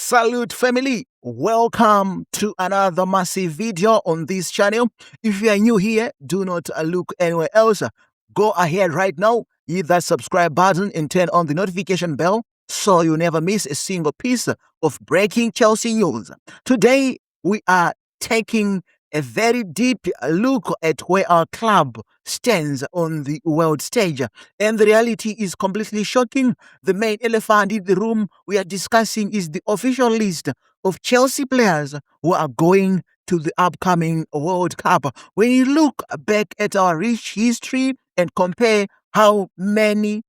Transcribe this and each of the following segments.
Salute family, welcome to another massive video on this channel. If you are new here, do not look anywhere else. Go ahead right now, hit that subscribe button and turn on the notification bell so you never miss a single piece of breaking Chelsea news. Today we are taking a very deep look at where our club stands on the world stage. And the reality is completely shocking. The main elephant in the room we are discussing is the official list of Chelsea players who are going to the upcoming World Cup. When you look back at our rich history and compare how many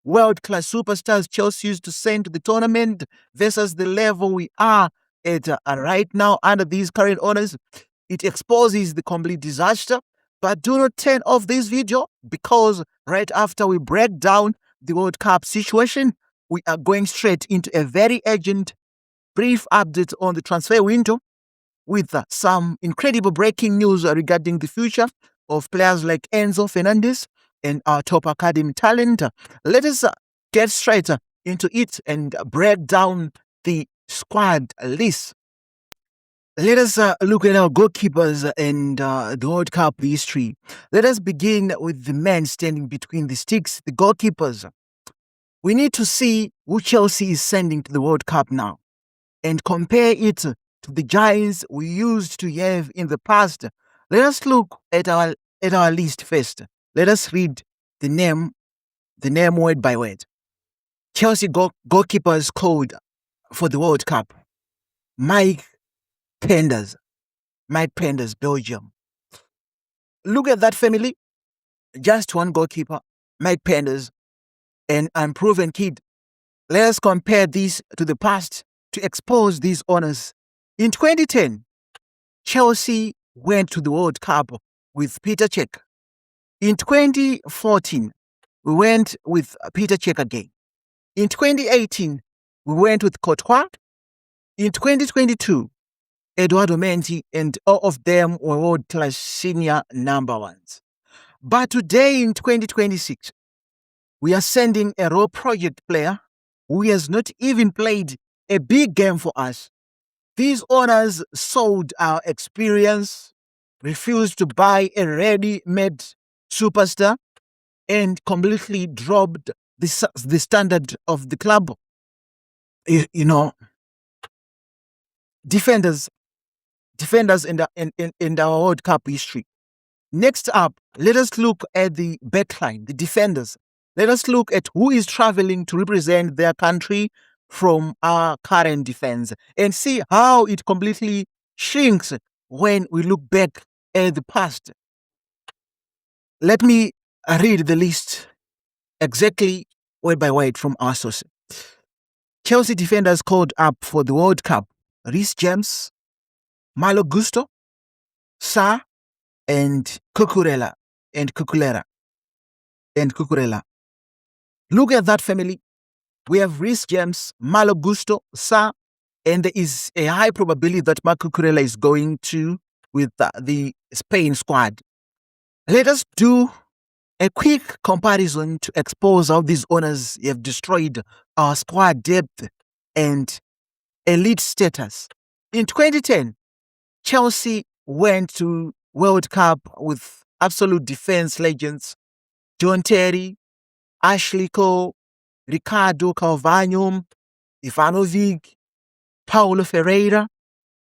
world-class superstars Chelsea used to send to the tournament versus the level we are at right now under these current owners, it exposes the complete disaster. But do not turn off this video, because right after we break down the World Cup situation, we are going straight into a very urgent brief update on the transfer window with some incredible breaking news regarding the future of players like Enzo Fernández and our top academy talent. Let us get straight into it and break down the squad list. Let us look at our goalkeepers and the World Cup history. Let us begin with the man standing between the sticks, the goalkeepers. We need to see who Chelsea is sending to the World Cup now and compare it to the giants we used to have in the past. Let us look at our list first. Let us read the name word by word. Chelsea goalkeepers code for the World Cup: Mike Penders, Belgium. Look at that family. Just one goalkeeper, Mike Penders, an unproven kid. Let us compare this to the past to expose these honors. In 2010, Chelsea went to the World Cup with Peter Cech. In 2014, we went with Peter Cech again. In 2018, we went with Courtois. In 2022, Eduardo Mendy, and all of them were world-class senior number ones. But today in 2026, we are sending a raw project player who has not even played a big game for us. These owners sold our experience, refused to buy a ready-made superstar, and completely dropped the standard of the club. You know, defenders in our World Cup history. Next up, let us look at the backline, the defenders. Let us look at who is traveling to represent their country from our current defense and see how it completely shrinks when we look back at the past. Let me read the list exactly word by word from our source. Chelsea defenders called up for the World Cup: Reece James, Malo Gusto, Sa, and Cucurella. Look at that family. We have Reece James, Malo Gusto, Sa, and there is a high probability that Marco Cucurella is going to with the Spain squad. Let us do a quick comparison to expose how these owners have destroyed our squad depth and elite status. In 2010, Chelsea went to World Cup with absolute defense legends: John Terry, Ashley Cole, Ricardo Carvalho, Ivanovic, Paulo Ferreira,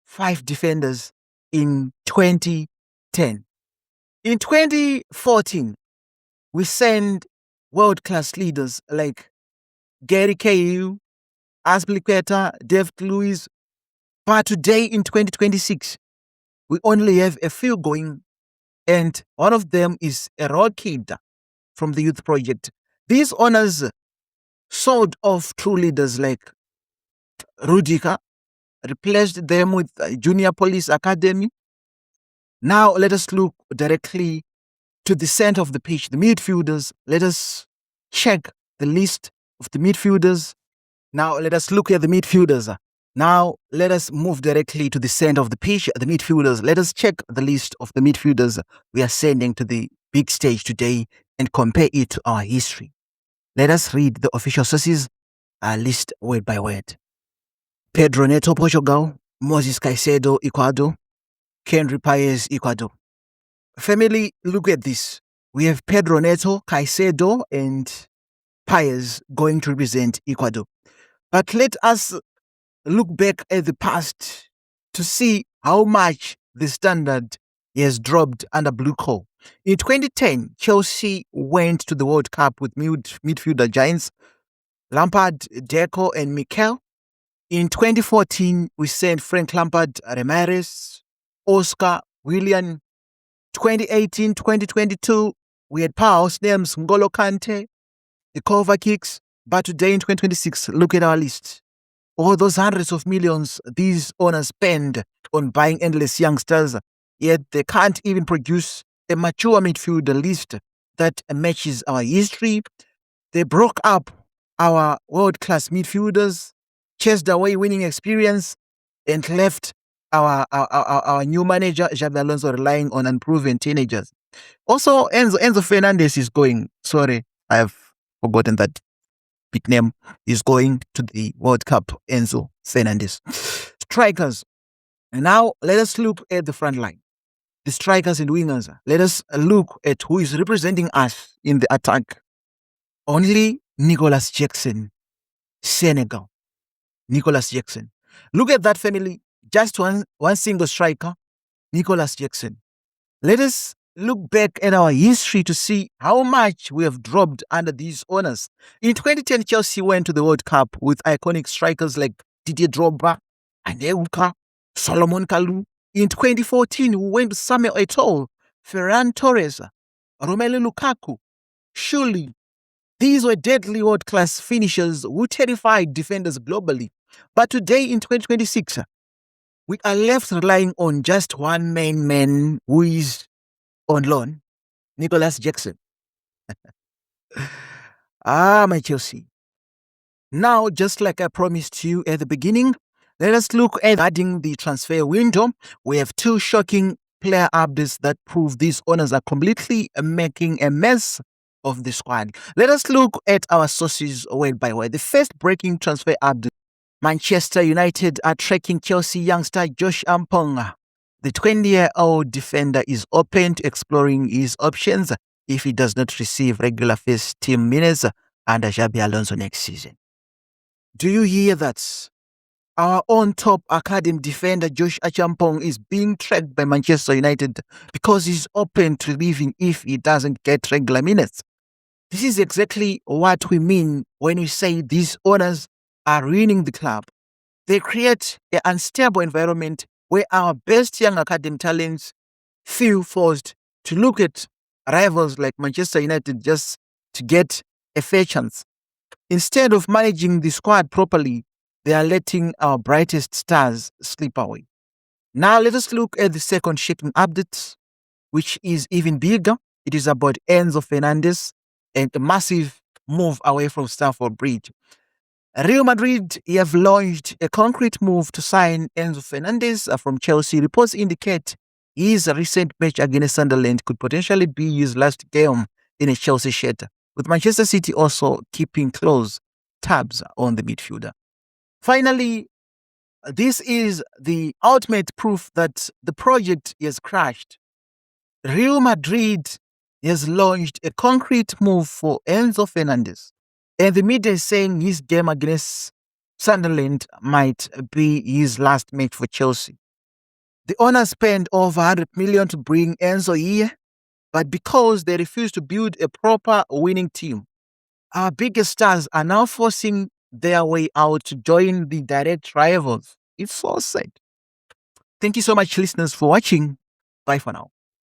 5 defenders in 2010. In 2014, we sent world-class leaders like Gary Cahill, Azpilicueta, David Luiz. But today in 2026, we only have a few going, and one of them is a raw kid from the youth project. These owners sold off true leaders like Rudiger, replaced them with Junior Police Academy. Now let us look directly to the center of the pitch, the midfielders. Let us check the list of the midfielders. Now let us look at the midfielders. Now let us move directly to the center of the pitch, the midfielders. Let us check the list of the midfielders we are sending to the big stage today and compare it to our history. Let us read the official sources list word by word. Pedro Neto, Portugal. Moses Caicedo, Ecuador. Henry Paez, Ecuador. Family, look at this. We have Pedro Neto, Caicedo, and Paez going to represent Ecuador. But let us look back at the past to see how much the standard has dropped under Blue Coal. In 2010, Chelsea went to the World Cup with midfielder giants Lampard, Deco, and Mikel. In 2014, we sent Frank Lampard, Ramirez, Oscar, Willian. 2018, 2022, we had powerhouse names N'Golo Kante, the cover kicks. But today in 2026, look at our list. All those hundreds of millions these owners spend on buying endless youngsters, yet they can't even produce a mature midfielder list that matches our history. They broke up our world-class midfielders, chased away winning experience, and left our new manager, Xabi Alonso, relying on unproven teenagers. Also, Enzo Fernández is going. Sorry, I've forgotten that big name. Is going to the World Cup, Enzo Fernández. Strikers. And now, let us look at the front line. The strikers and wingers. Let us look at who is representing us in the attack. Only Nicolas Jackson, Senegal. Nicolas Jackson. Look at that family. Just one single striker, Nicolas Jackson. Let us look back at our history to see how much we have dropped under these owners. In 2010, Chelsea went to the World Cup with iconic strikers like Didier Drogba, Anelka, Solomon Kalou. In 2014, we went to Samuel Eto'o, Ferran Torres, Romelu Lukaku. Surely, these were deadly world-class finishers who terrified defenders globally. But today, in 2026, we are left relying on just one main man who is on loan, Nicolas Jackson. My Chelsea. Now, just like I promised you at the beginning, let us look at adding the transfer window. We have two shocking player updates that prove these owners are completely making a mess of the squad. Let us look at our sources word by word. The first breaking transfer update. Manchester United are tracking Chelsea youngster Josh Ampong. The 20-year-old defender is open to exploring his options if he does not receive regular first team minutes under Xabi Alonso next season. Do you hear that? Our own top academy defender Josh Achampong is being tracked by Manchester United because he's open to leaving if he doesn't get regular minutes. This is exactly what we mean when we say these owners are ruining the club. They create an unstable environment where our best young academy talents feel forced to look at rivals like Manchester United just to get a fair chance. Instead of managing the squad properly, they are letting our brightest stars slip away. Now let us look at the second shaking update, which is even bigger. It is about Enzo Fernández and a massive move away from Stamford Bridge. Real Madrid have launched a concrete move to sign Enzo Fernández from Chelsea. Reports indicate his recent match against Sunderland could potentially be his last game in a Chelsea shirt, with Manchester City also keeping close tabs on the midfielder. Finally, this is the ultimate proof that the project is crashed. Real Madrid has launched a concrete move for Enzo Fernández, and the media is saying his game against Sunderland might be his last match for Chelsea. The owners spent over 100 million to bring Enzo here, but because they refuse to build a proper winning team, our biggest stars are now forcing their way out to join the direct rivals. It's so sad. Thank you so much, listeners, for watching. Bye for now.